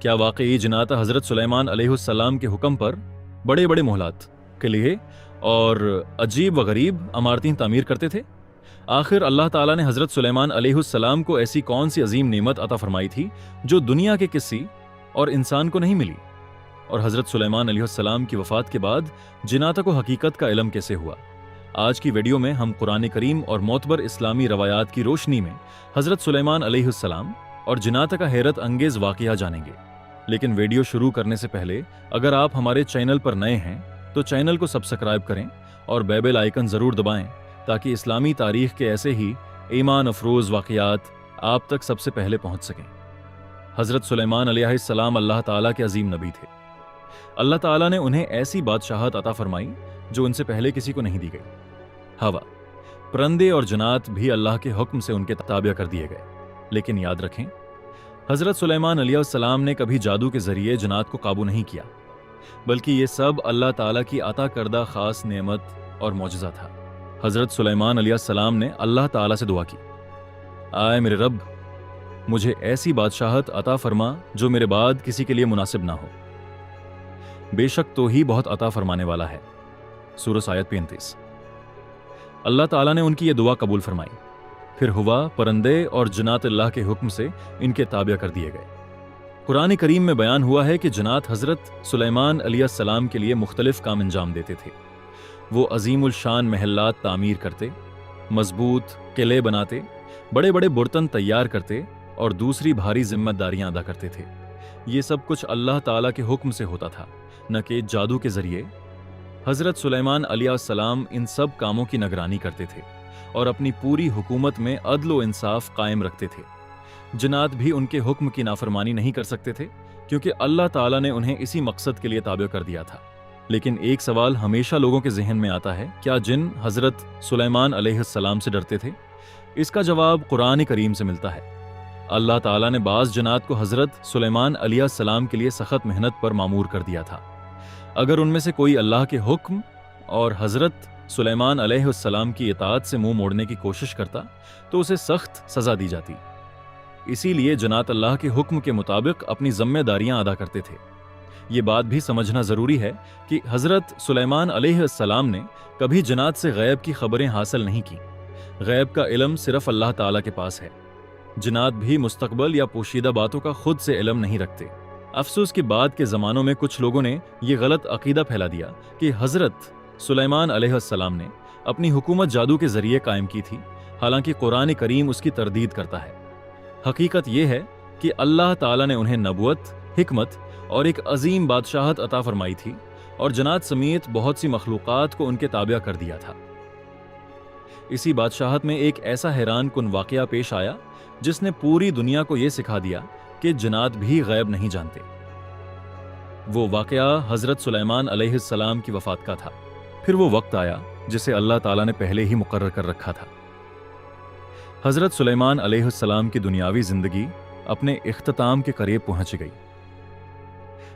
क्या वाकई जिनात हज़रत सुलेमान अलैहिस्सलाम के हुक्म पर बड़े बड़े मोहलात, किले और अजीब व गरीब इमारतें तामीर करते थे? आखिर अल्लाह ताला ने हज़रत सुलेमान अलैहिस्सलाम को ऐसी कौन सी अजीम नेमत अता फरमाई थी जो दुनिया के किसी और इंसान को नहीं मिली? और हज़रत सुलेमान अलैहिस्सलाम की वफ़ात के बाद जिनात को हकीकत का इल्म कैसे हुआ? आज की वीडियो में हम कुरान करीम और मोतबर इस्लामी रवायात की रोशनी में हज़रत सुलेमान अलैहिस्सलाम और जिनात का हैरत अंगेज़ वाक़या जानेंगे। लेकिन वीडियो शुरू करने से पहले अगर आप हमारे चैनल पर नए हैं तो चैनल को सब्सक्राइब करें और बेल आइकन ज़रूर दबाएं ताकि इस्लामी तारीख़ के ऐसे ही ईमान अफरोज़ वाक़यात आप तक सबसे पहले पहुँच सकें। हज़रत सुलेमान अलैहिस्सलाम अल्लाह ताला के अजीम नबी थे। अल्लाह ताला ने उन्हें ऐसी बादशाहत अता फरमाई जो उनसे पहले किसी को नहीं दी गई। हवा, परिंदे और जन्नात भी अल्लाह के हुक्म से उनके ताबिया कर दिए गए। लेकिन याद रखें, हज़रत सुलेमान अलैहिस्सलाम ने कभी जादू के ज़रिए जन्नात को काबू नहीं किया, बल्कि ये सब अल्लाह ताला की अता करदा ख़ास नेमत और मौजज़ा था। हज़रत सुलेमान अलैहिस्सलाम ने अल्लाह ताला से दुआ की, आए मेरे रब, मुझे ऐसी बादशाहत अता फरमा जो मेरे बाद किसी के लिए मुनासिब ना हो। बेशक तो ही बहुत अता फरमाने वाला है। सूरह आयत 35। अल्लाह ताला ने उनकी ये दुआ कबूल फरमाई। फिर हुआ, परिंदे और जन्नात अल्लाह के हुक्म से इनके ताबिया कर दिए गए। कुरान करीम में बयान हुआ है कि जन्नात हज़रत सुलेमान अलैहिस्सलाम के लिए मुख्तलिफ काम अंजाम देते थे। वो अजीमुल शान महल्लात तामीर करते, मजबूत किले बनाते, बड़े बड़े बर्तन तैयार करते और दूसरी भारी जिम्मेदारियां अदा करते थे। ये सब कुछ अल्लाह ताला के हुक्म से होता था, न कि जादू के जरिए। हज़रत सुलेमान अलैहिस्सलाम इन सब कामों की निगरानी करते थे और अपनी पूरी हुकूमत में अदल व इंसाफ कायम रखते थे। जन्नात भी उनके हुक्म की नाफरमानी नहीं कर सकते थे, क्योंकि अल्लाह ताला ने उन्हें इसी मकसद के लिए ताबे कर दिया था। लेकिन एक सवाल हमेशा लोगों के जहन में आता है, क्या जिन हज़रत सुलेमान अलैहिस्सलाम से डरते थे? इसका जवाब कुरान करीम से मिलता है। अल्लाह ताला ने बाज़ जन्नात को हज़रत सुलेमान अलैहिस्सलाम के लिए सख्त मेहनत पर मामूर कर दिया था। अगर उनमें से कोई अल्लाह के हुक्म और हज़रत सुलेमान अलैहिस्सलाम की इताअत से मुंह मोड़ने की कोशिश करता तो उसे सख्त सज़ा दी जाती। इसीलिए जन्नात अल्लाह के हुक्म के मुताबिक अपनी जिम्मेदारियां अदा करते थे। ये बात भी समझना ज़रूरी है कि हज़रत सुलेमान अलैहिस्सलाम ने कभी जन्नात से गैब की खबरें हासिल नहीं की। गैब का इल्म सिर्फ अल्लाह ताला के पास है। जन्नात भी मुस्तकबल या पोशीदा बातों का खुद से इल्म नहीं रखते। अफसोस के बाद के ज़मानों में कुछ लोगों ने यह गलत अकीदा फैला दिया कि हज़रत सुलेमान अलैहिस्सलाम ने अपनी हुकूमत जादू के ज़रिए कायम की थी, हालांकि कुरान करीम उसकी तरदीद करता है। हकीकत यह है कि अल्लाह ताला ने उन्हें नबुवत, हिकमत और एक अजीम बादशाहत अता फरमाई थी और जन्नात समेत बहुत सी मखलूक़ात को उनके ताबिया कर दिया था। इसी बादशाहत में एक ऐसा हैरान कुन वाक़या पेश आया जिसने पूरी दुनिया को यह सिखा दिया कि जन्नात भी गैब नहीं जानते। वो वाक़या हज़रत सुलेमान अलैहिस्सलाम की वफ़ात का था। फिर वो वक्त आया जिसे अल्लाह ताला ने पहले ही मुकर्रर कर रखा था। हज़रत सुलेमान अलैहिस्सलाम की दुनियावी ज़िंदगी अपने इख्तिताम के करीब पहुंच गई।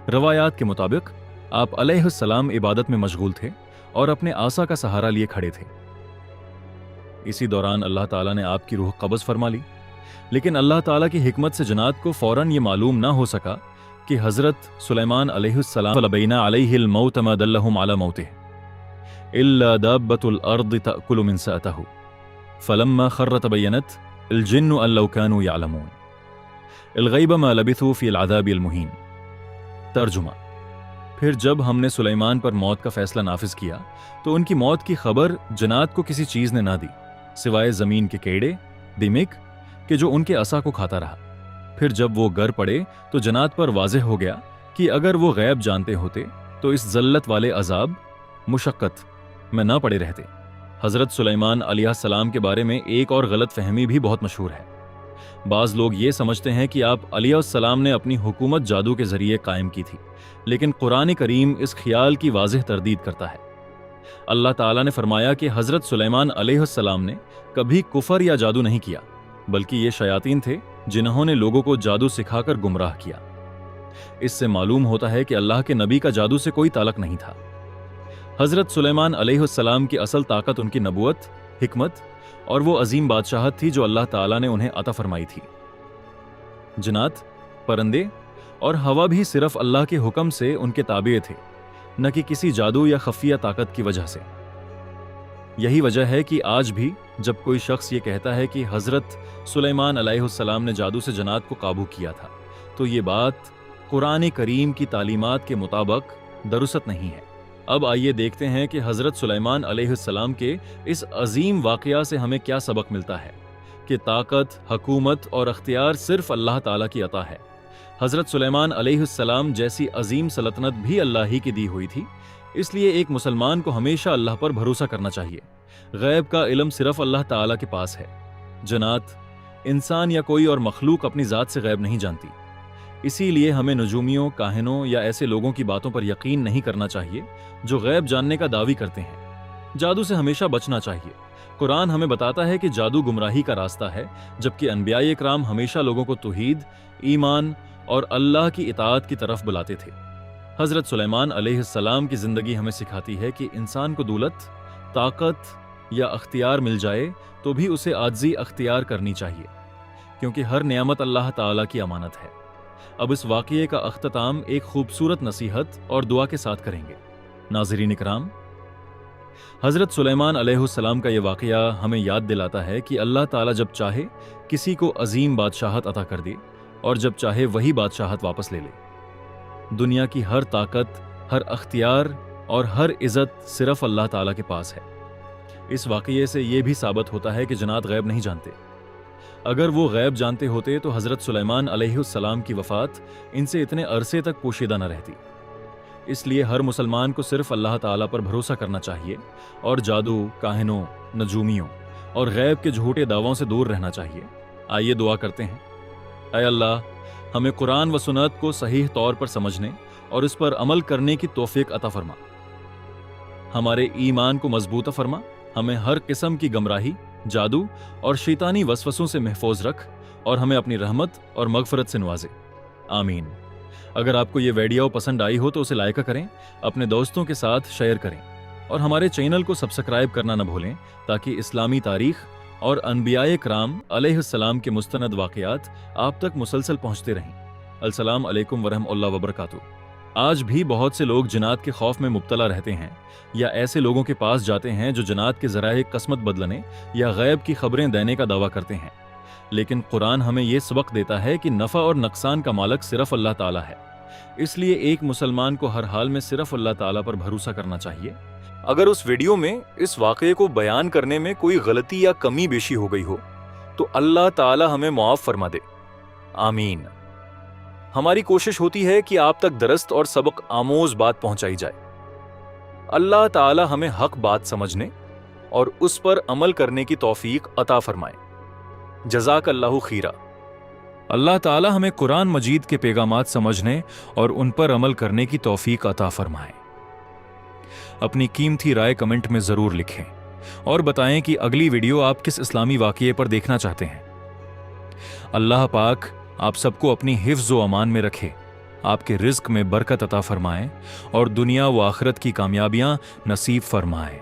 रवायात के मुताबिक आप अलैहिस्सलाम इबादत में मशगूल थे और अपने आसा का सहारा लिए खड़े थे। इसी दौरान अल्लाह ताला ने आपकी रूह कब्ज़ फरमा ली। लेकिन अल्लाह ताला की हिकमत से जन्नात को फ़ौरन ये मालूम ना हो सका कि हज़रत सुलेमान अलैहिस्सलाम लबैना अलैहिल मौत मा दल्लहुम अला मौतिह इल्ला दाब्बतुल अर्द तअकुलु मिन सअतहु फलम्मा खर्र तबय्यनत अल जिन्न अन लौ कानू यअलमून अल गैब मा लबिथू फी अल अज़ाबिल मुहीन। तर्जुमा, फिर जब हमने सुलेमान पर मौत का फैसला नाफिज किया तो उनकी मौत की खबर जन्नात को किसी चीज़ ने ना दी सिवाय ज़मीन के कीड़े दिमिक कि जो उनके असा को खाता रहा। फिर जब वो गर पड़े तो जन्नात पर वाज़ेह हो गया कि अगर वो गैब जानते होते तो इस ज़ल्लत वाले अजाब मुशक्क़त में ना पड़े रहते। हज़रत सुलेमान अलैहिस्सलाम के बारे में एक और गलत फहमी भी बहुत मशहूर है। बाज़ लोग ये समझते हैं कि आप अलैहिस्सलाम ने अपनी हुकूमत जादू के ज़रिए कायम की थी, लेकिन कुरान करीम इस ख्याल की वाज़ेह तरदीद करता है। अल्लाह ताला ने फरमाया कि हज़रत सुलेमान अलैहिस्सलाम ने कभी कुफर या जादू नहीं किया, बल्कि ये शयातीन थे जिन्होंने लोगों को जादू सिखाकर गुमराह किया। इससे मालूम होता है कि अल्लाह के नबी का जादू से कोई ताल्लुक नहीं था। हज़रत सुलेमान अलैहिस्सलाम की असल ताकत उनकी नबुवत, हिकमत और वो अजीम बादशाहत थी जो अल्लाह ताला ने उन्हें अता फरमाई थी। जन्नात, परिंदे और हवा भी सिर्फ अल्लाह के हुक्म से उनके ताबे थे, न कि किसी जादू या खफिया ताकत की वजह से। यही वजह है कि आज भी जब कोई शख्स ये कहता है कि हज़रत सुलेमान अलैहिस्सलाम ने जादू से जन्नात को काबू किया था, तो ये बात कुरान करीम की तालीमात के मुताबिक दरुस्त नहीं है। अब आइए देखते हैं कि हज़रत सुलेमान अलैहिस्सलाम के इस अजीम वाक़या से हमें क्या सबक मिलता है कि ताकत, हकूमत और अख्तियार सिर्फ अल्लाह ताला की अता है। हज़रत सुलेमान अलैहिस्सलाम जैसी अजीम सल्तनत भी अल्लाह ही की दी हुई थी, इसलिए एक मुसलमान को हमेशा अल्लाह पर भरोसा करना चाहिए। गैब का इल्म सिर्फ अल्लाह ताला के पास है। जन्नात, इंसान या कोई और मखलूक अपनी ज़ात से गैब नहीं जानती, इसीलिए हमें नजूमियों, काहिनों या ऐसे लोगों की बातों पर यकीन नहीं करना चाहिए जो गैब जानने का दावी करते हैं। जादू से हमेशा बचना चाहिए। कुरान हमें बताता है कि जादू गुमराही का रास्ता है, जबकि अनबिया इकराम हमेशा लोगों को तौहीद, ईमान और अल्लाह की इताअत की तरफ बुलाते थे। हज़रत सुलेमान अलैहिस्सलाम की ज़िंदगी हमें सिखाती है कि इंसान को दौलत, ताकत या अख्तियार मिल जाए तो भी उसे आजिज़ी अख्तियार करनी चाहिए, क्योंकि हर नेमत अल्लाह ताला की अमानत है। अब इस वाक़ये का अख्ताम एक खूबसूरत नसीहत और दुआ के साथ करेंगे। नाज़रीन इकराम, हज़रत सुलेमान अलैहिस्सलाम का यह वाक़या हमें याद दिलाता है कि अल्लाह ताला जब चाहे किसी को अजीम बादशाहत अता कर दे और जब चाहे वही बादशाहत वापस ले ले। दुनिया की हर ताकत, हर अख्तियार और हर इज़्ज़त सिर्फ अल्लाह ताला के पास है। इस वाक़ये से यह भी साबित होता है कि जन्नात गैब नहीं जानते। अगर वो गैब जानते होते तो हज़रत सुलेमान अलैहिस्सलाम की वफ़ात इनसे इतने अरसे तक पोशीदा न रहती। इसलिए हर मुसलमान को सिर्फ अल्लाह ताला पर भरोसा करना चाहिए और जादू, काहिनों, नजूमियों और गैब के झूठे दावों से दूर रहना चाहिए। आइए दुआ करते हैं। ऐ अल्लाह, हमें कुरान व सुन्नत को सही तौर पर समझने और इस पर अमल करने की तौफीक अता फरमा। हमारे ईमान को मजबूत फरमा। हमें हर किस्म की गमराही, जादू और शैतानी वसवसों से महफूज रख और हमें अपनी रहमत और मगफरत से नवाजे। आमीन। अगर आपको ये वीडियो पसंद आई हो तो उसे लाइक करें, अपने दोस्तों के साथ शेयर करें और हमारे चैनल को सब्सक्राइब करना न भूलें, ताकि इस्लामी तारीख और अनबियाए कराम अलैहिस्सलाम के मुस्तनद वाक़यात आप तक मुसलसल पहुँचते रहें। अस्सलाम अलैकुम वरहमतुल्लाहि वबरकातुहू। आज भी बहुत से लोग जन्नात के खौफ में मुब्तला रहते हैं या ऐसे लोगों के पास जाते हैं जो जन्नात के ज़राए किस्मत बदलने या गैब की खबरें देने का दावा करते हैं। लेकिन कुरान हमें यह सबक देता है कि नफ़ा और नुकसान का मालिक सिर्फ अल्लाह ताला है। इसलिए एक मुसलमान को हर हाल में सिर्फ अल्लाह ताला पर भरोसा करना चाहिए। अगर उस वीडियो में इस वाक़ये को बयान करने में कोई गलती या कमी बेशी हो गई हो तो अल्लाह ताला हमें मुआफ़ फरमा दे। आमीन। हमारी कोशिश होती है कि आप तक दरस्त और सबक आमोज बात पहुंचाई जाए। अल्लाह ताला हमें हक बात समझने और उस पर अमल करने की तौफीक अता फरमाए। जज़ाकल्लाहु खीरा। अल्लाह ताला हमें कुरान मजीद के पैगामात समझने और उन पर अमल करने की तौफीक अता फरमाए। अपनी कीमती राय कमेंट में ज़रूर लिखें और बताएं कि अगली वीडियो आप किस इस्लामी वाक़ये पर देखना चाहते हैं। अल्लाह पाक आप सबको अपनी हिफ्ज़ व अमान में रखे, आपके रिज़्क़ में बरकत अता फरमाए और दुनिया व आखिरत की कामयाबियां नसीब फरमाए।